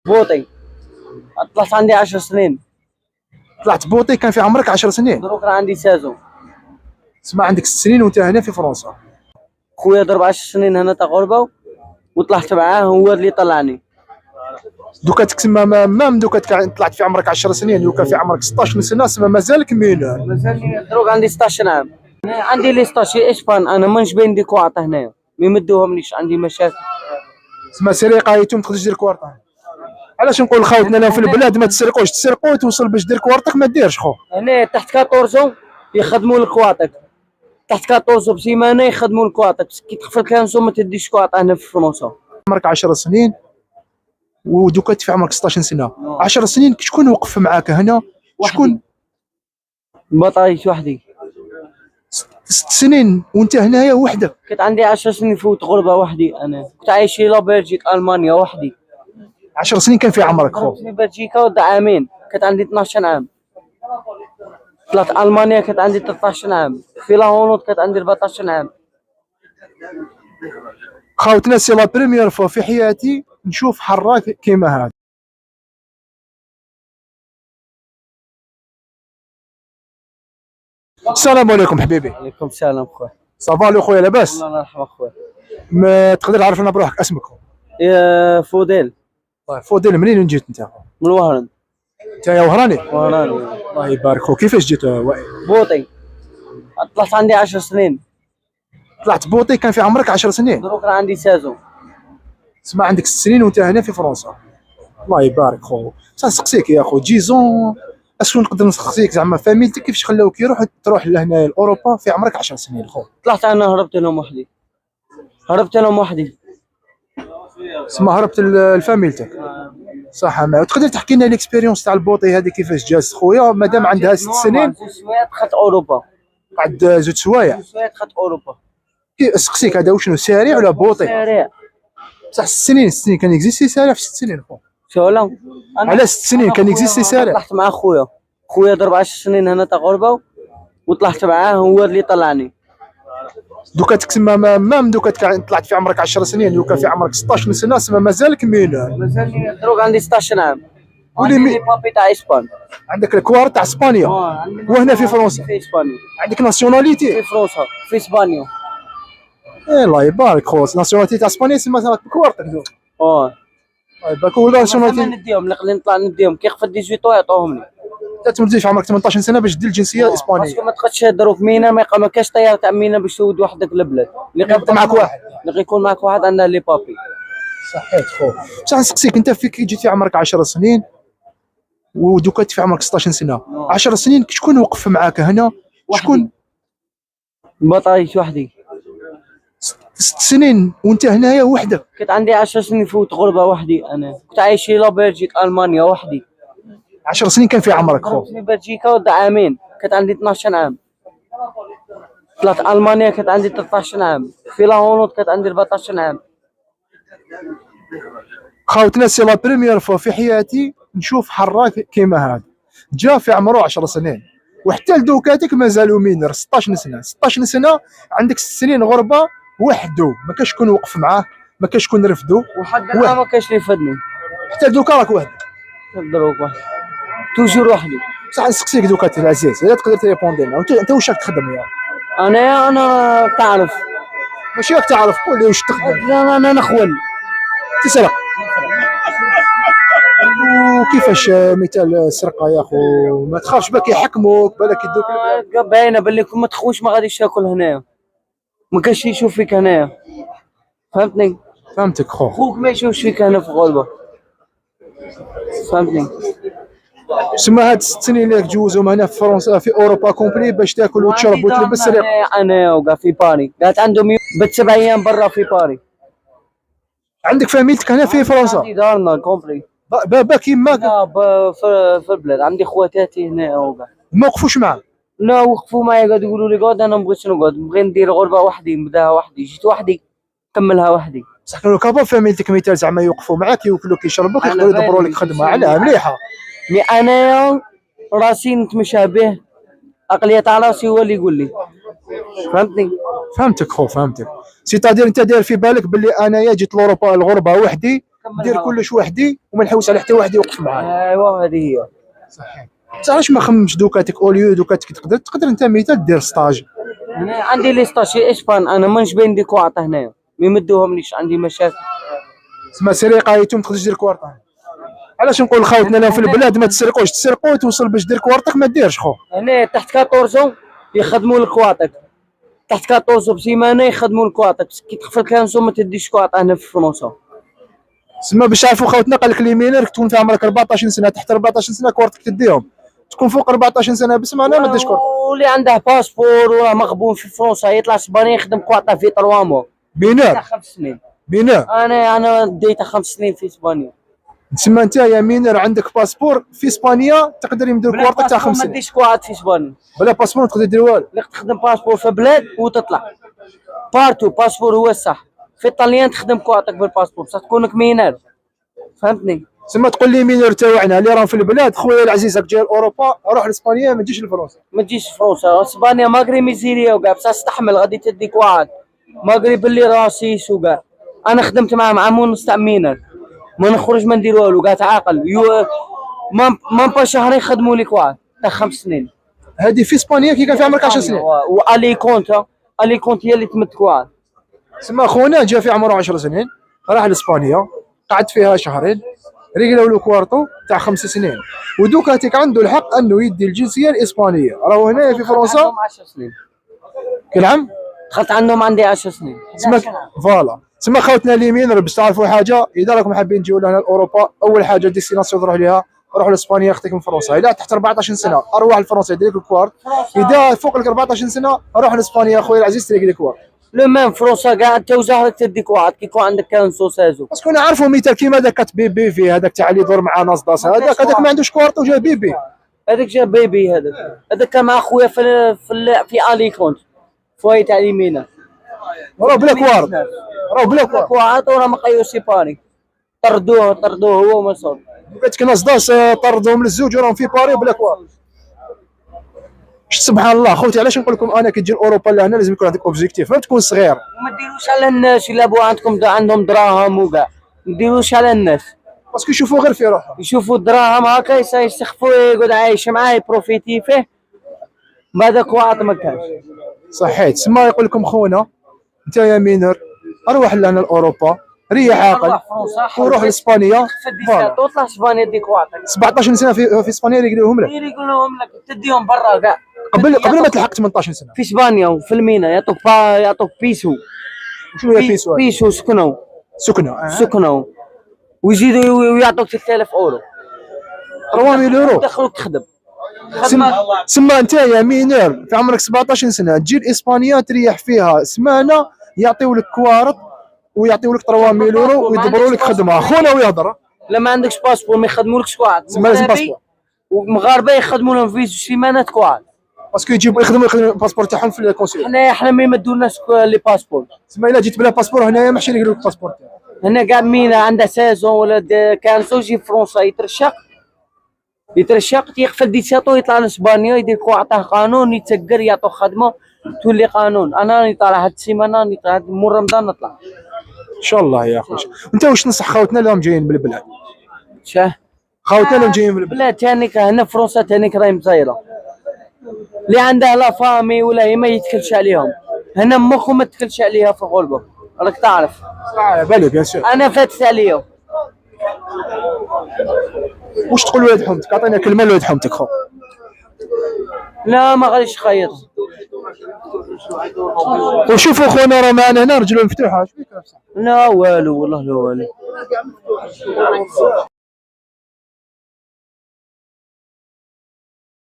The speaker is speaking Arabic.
بوطي. طلعت عندي 10 سنين. طلعت بوطي كان في عمرك 10 سنين. دروك راه عندي سازون. تسمى عندك 6 سنين وانت هنا في فرنسا. خويا ضرب 10 سنين هنا تاع غربه وطلعت معاه هو اللي طلعني. دوكا تسمى ما دوكا طلعت في عمرك 10 سنين دوكا في عمرك 16 سنه تسمى مازالك مينور. مازالني دروك عندي 16 عام. عندي لي ستاشي اسبان انا مانيش باين دي كواطه هنايا ما يمدوهمنيش عندي مشاكل. تسمى سرقه ايتم تقدرش دير كوارطه. علاش نقول خوتنا انا في البلاد ما تسرقوش تسرقوا توصل باش دير كوارطك ما ديرش خو. هنا تحت 14 يخدموا الكواطك تحت 14 بسيمانه يخدموا الكواطك كي تقفل كانسو ما تديش كواطه هنا في فرنسا. عمرك 10 سنين ودوكا في عمرك 16 سنه 10 سنين شكون وقف معاك هنا؟ شكون؟ بطايش وحدي. 6 سنين وانت هنايا وحدك. كنت عندي 10 سنين فوت غربه وحدي انا كنت عايش في بلجيك المانيا وحدي. 10 سنين كان في عمرك خو. في بلجيكا ودع عامين كنت عندي 12 عام. طلعت المانيا كنت عندي 13 عام. في لاهولند كنت عندي 14 عام. خوتنا سي لا بريمير فوا في حياتي نشوف حراك كيما هذا. السلام عليكم حبيبي. عليكم السلام خويا. صافا لو خويا لاباس؟ الله يرحمك خويا. ما تقدر تعرفنا بروحك اسمك؟ يا فوديل. طيب فوديل منين جيت انت؟ من وهران. انت يا وهراني؟ وهراني. الله يبارك فيك. كيفاش جيت وائل؟ بوطي. طلعت عندي 10 سنين. طلعت بوطي كان في عمرك 10 سنين. دروك راه عندي سازون. تسمى عندك 6 سنين وانت هنا في فرنسا. الله يبارك خو. نسقسيك يا خو جيزون اسكو نقدر نسقسيك زعما فاميلتك كيفاش خلاوك تروح لهنا لاوروبا في عمرك 10 سنين خو؟ طلعت انا هربت لهم وحدي. هربت لهم وحدي. تسمى هربت لفاميلتك. صح. ما تقدر تحكي لنا الاكسبيريونس تاع البوطي هذه كيفاش جات خويا مادام عندها 6 سنين؟ زوج سوايع دخلت اوروبا. بعد زوج سوايع. زوج سوايع دخلت اوروبا. سقسيك هذا وشنو سارع ولا بوطي؟ سريع. بصح 6 سنين كان اكزيستي سارع في 6 سنين خو. شولا. على 6 سنين كان اكزيستي سارع. طلعت مع خويا ضرب 10 سنين هنا تاع غربه وطلعت معاه هو اللي طلعني. دوكا تسمى ما دوكا طلعت في عمرك 10 سنين دوكا في عمرك 16 سنه تسمى مازالك مينور. مازالني دروك عندي 16 عام. ولي عندي بابي تاع اسبان. عندك الكوار تاع اسبانيا وهنا في فرنسا. في اسبانيا. عندك ناسيوناليتي في فرنسا في اسبانيا. الله يبارك خو. ناسيوناليتي تاع اسبانيا تسمى كوارتك دوك. الله يبارك. ولا ناسيوناليتي نديهم نقدر نطلع نديهم كي قفل 18 يعطوهم لي. انت تولي في عمرك 18 سنه باش دير الجنسيه الاسبانيه. باسكو ما تقدش دروك مينا ما كاش طياره تاع مينا باش تود وحدك البلاد. اللي يبقى معك واحد. اللي يكون معك واحد عندنا لي بابي. صحيت خو. بصح نسقسيك انت كي جيت في عمرك 10 سنين ودوكا في عمرك 16 سنه 10 سنين شكون وقف معاك هنا؟ شكون؟ بطايش وحدي. 6 سنين وانت هنايا وحدك. كنت عندي 10 سنين فوت غربه وحدي انا كنت عايش في بلجيك المانيا وحدي. 10 سنين كان في عمرك خو. في بلجيكا ودع عامين كنت عندي 12 عام. طلعت المانيا كنت عندي 13 عام. في لاهولند كنت عندي 14 عام. خوتنا سي لا بريمير فوا في حياتي نشوف حراك كيما هذا. جا في عمره 10 سنين وحتى لدوكاتك مازالوا مينر 16 سنه 16 سنه عندك 6 سنين غربه وحده ما كاش شكون وقف معاه ما كاش شكون رفدو وحد الان ما كاش اللي يفدني. حتى دوكا راك وحدك. دروك وحدي توجور وحدي. بصح نسقسيك دوكا العزيز الا تقدر تريبوندي لنا انت واش راك تخدم يا؟ انا تعرف ماشي راك تعرف قول لي واش تخدم. انا نخون تسرق. وكيفاش مثال السرقه يا خو ما تخافش بالك يحكموك بالك يدوك. باينه باللي كون ما تخونش ما غاديش تاكل هنايا ما كاش يشوف فيك هنايا فهمتني. فهمتك خو. خوك ما يشوفش فيك هنا في غربه فهمتني. تسمى هاد 6 سنين اللي تجوزهم هنا في فرنسا في اوروبا كومبلي باش تاكل وتشرب وتلبس ريق. انا وقع في باري قالت عندهم بت 7 ايام برا في باري. عندك فاميلتك هنا في فرنسا؟ عندي دارنا كومبلي. بابا كيما لا في البلاد عندي خواتاتي هنا وقع. ما وقفوش معاه؟ لا وقفوا معايا قاعد يقولوا لي قعد انا ما بغيتش نقعد نبغي ندير غربه وحدي نبداها وحدي جيت وحدي كملها وحدي. بصح كانوا كابا فاميلتك مثال زعما يوقفوا معاك يوكلوك يشربوك يقدروا يدبروا لك خدمه علاه مليحه. مي انا راسي نتمشى به عقليه تاع راسي هو اللي يقول لي فهمتني. فهمتك خو فهمتك. سيتادير انت داير في بالك باللي انايا جيت لاوروبا الغربه وحدي ندير كلش وحدي وما نحوس على حتى واحد يوقف معايا. ايوا هذه هي. صحيح. بصح علاش ما خممش دوكاتك اوليو دوكاتك تقدر انت مثال دير ستاج. انا عندي لي ستاشي اسبان، انا مانيش باين دي كواطه هنايا ما يمدوهمليش، عندي مشاكل. تسمى سرقه ايتم تقدرش دير كوارطه. علاش نقول خوتنا انا في البلاد ما تسرقوش، تسرقوا وتوصل باش دير كوارطك ما ديرش خو. هنا تحت 14 يخدموا الكواطك، تحت 14 بسيمانه يخدموا الكواطك، كي تقفل كانسو ما تديش كواطه هنا في فرنسا. تسمى باش يعرفوا خوتنا قال لك لي مينر تكون في عمرك 14 سنه، تحت 14 سنه كوارطك تديهم، تكون فوق 14 سنه بس معناها ما ديرش كوارطه. واللي عنده باسبور ولا مغبون في فرنسا يطلع اسبانيا يخدم كواطه في 3 موا. مينر 5 سنين. مينر انا ديت 5 سنين في اسبانيا. تسمى انت يا مينر عندك باسبور في اسبانيا تقدر يمدير كوارطك تاع 5 ما سنين. تديش كواط في اسبانيا. بلا باسبور ما تقدر دير والو. لك تخدم باسبور في بلاد وتطلع بارتو، باسبور هو الصح. في الطليان تخدم كواطك بالباسبور بصح تكونك مينر، فهمتني؟ تسمى تقول لي مينر تاعنا اللي راهم في البلاد خويا العزيز راك جاي لاوروبا روح لاسبانيا ما تجيش لفرنسا. ما تجيش فرنسا، اسبانيا ماغري ميزيريا وكاع بصح استحمل غادي تدي كواط ماغري باللي راسيس وكاع. انا خدمت معاهم عام ونص تاع مينر، ما نخرج ما ندير والو كاع تعاقل ما با شهرين خدموا لي كواط تاع 5 سنين. هذه في اسبانيا كي كان في عمرك 10 سنين. والي كونت هي اللي تمد كواط. تسمى خونا جا في عمره 10 سنين راح لاسبانيا قعد فيها شهرين رجلوا له كوارطو تاع 5 سنين ودوكاتيك عنده الحق انه يدي الجنسيه الاسبانيه. راهو هنا في فرنسا عندهم 10 سنين. كل عام دخلت عندهم عندي 10 سنين. تسمى فوالا. تسمى خوتنا اليمين باش تعرفوا حاجه، اذا راكم حابين تجيو لهنا لاوروبا اول حاجه ديستيناسيون تروح ليها روحوا لاسبانيا ياخذكم فرنسا. اذا تحت 14 سنه اروح لفرنسا يدير لك الكوارت، اذا فوق ال 14 سنه روح لاسبانيا خويا العزيز تلقى لك كوارت. لو ميم فرنسا كاع انت وزهرك تدي كواط كي يكون عندك كانسو سازو. باسكو نعرفوا مثال كيما هذاك بي في هذاك تاع اللي يدور مع ناصداس هذاك ما عندوش كوارت وجا بيبي. هذاك جا بيبي هذاك كان مع خويا في اليكونت فوي تاع اليمينه. راه بلا كوارت، راه بلا كواط وراه مقيو سيباري. طردوه هو ومسعود. قلت لك ناصداس طردهم للزوج وراهم في باري بلا كوارت. سبحان الله خوتي علاش نقول لكم انا كي تجي لاوروبا لهنا لازم يكون عندك اوبجيكتيف ما تكون صغير. وما ديروش على الناس الا بو عندهم دراهم وكاع، ما ديروش على الناس باسكو يشوفوا غير في روحهم، يشوفوا الدراهم هكا يستخفوا يقعد عايش معاه يبروفيتي فيه. بعد كواط ما كانش صحيح. تسمى يقول لكم خونا انت يا مينر اروح لهنا لاوروبا ريح عاقل وروح لاسبانيا تطلع اسبانيا ديك كواطك 17 سنه في اسبانيا يقولوهم لك تديهم برا كاع قبل ما تلحق 18 سنه في اسبانيا وفي المينا يعطوك بيسو. شنو هي بيسو؟ بيسو سكنوا ويزيدوا ويعطوك 3000 اورو 3000 يورو تدخلوك تخدم. سما انت يا مينر في عمرك 17 سنه تجي لاسبانيا تريح فيها سمانه يعطيو لك كوارط ويعطيو لك 3000 يورو ويدبروا لك خدمه خونا ويهضر. لما عندكش باسبور ما يخدمولكش كواط. سما لازم باسبور. ومغاربه يخدموا لهم في سيمانات كواط باسكو يخدموا الباسبور تاعهم في الكونسول. حنا ما يمدولناش لي باسبور. سما الا جيت بلا باسبور هنايا ماشي يقولوا لك الباسبور تاعك. هنا كاع مينا عندها سازون ولا كانسو يجي فرنسا يترشق يقفل ديساتو يطلع لاسبانيا يدير كواعطاه قانون يتسكر يعطوه خدمه تولي قانون. انا راني طالع هاد السيمانه راني طالع مور رمضان نطلع ان شاء الله يا خويا. انت واش تنصح خوتنا اللي راهم جايين بالبلاد؟ شاه خوتنا اللي جايين بالبلاد لا تانيك هنا فرنسا تانيك راهي مزايره اللي عندها لا فامي ولا هي ما يتكلش عليهم. هنا مخو ما تكلش عليها في الغربه راك تعرف. بالي بيان سور انا فاتت عليهم. واش تقول لولاد حومتك؟ عطينا كلمه لولاد حومتك خو. لا ما غاديش خيط. وشوفوا خونا راه معنا هنا رجلهم مفتوحه. لا والو والله لا والو.